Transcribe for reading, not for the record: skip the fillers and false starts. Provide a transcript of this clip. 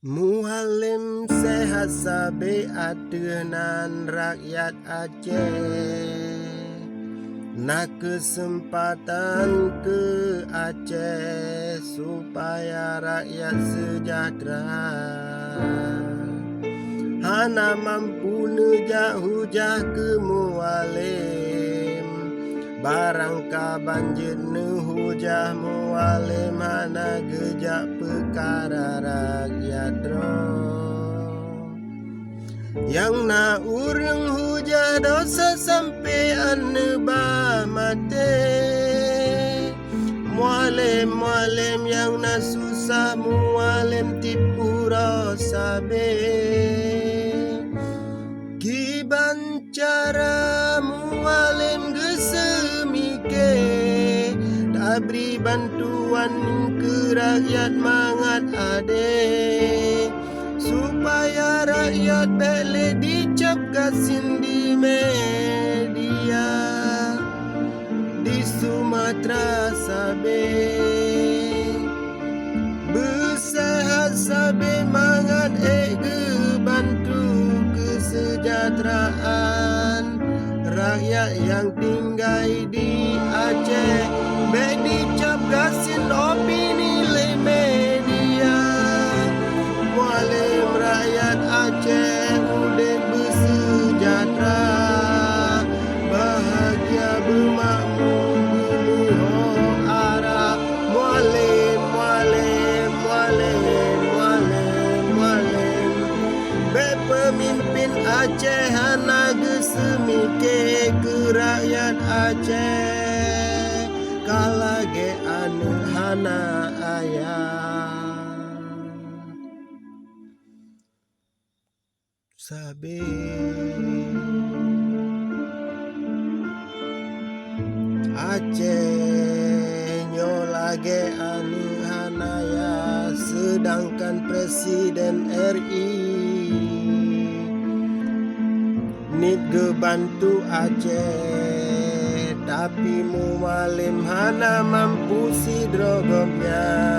Mualim sehat sabe adenan rakyat Aceh. Nak kesempatan ke Aceh supaya rakyat sejahtera. Hana mampu nejak hujah ke mualim. Barangka banjir hujah mualim hana gejak perkara rakyat dro. Yang nak urang hujah dosa sampai aneba mate. Mualim yang nak susah mualim tipu rosabe. Kiban cara mualim gesemike, tak beri bantuan ke rakyat mangat ade, supaya rakyat boleh dicap kasin di media di Sumatera sabe. Bersehat sabe mangat bantu kesejahteraan rakyat yang tinggal di Aceh. Be dicap kasin opini le media. Mualim rakyat Aceh udeh bersejahtera, bahagia bermakmur gemuruh arah. Mualim be pemimpin Aceh hana gesemike ke rakyat Aceh, kalage anu hana ayah sabe. Aceh nyolage anu hanaya, sedangkan Presiden RI nit gebantu Aceh, tapi mualim hana mampu si drogomnya.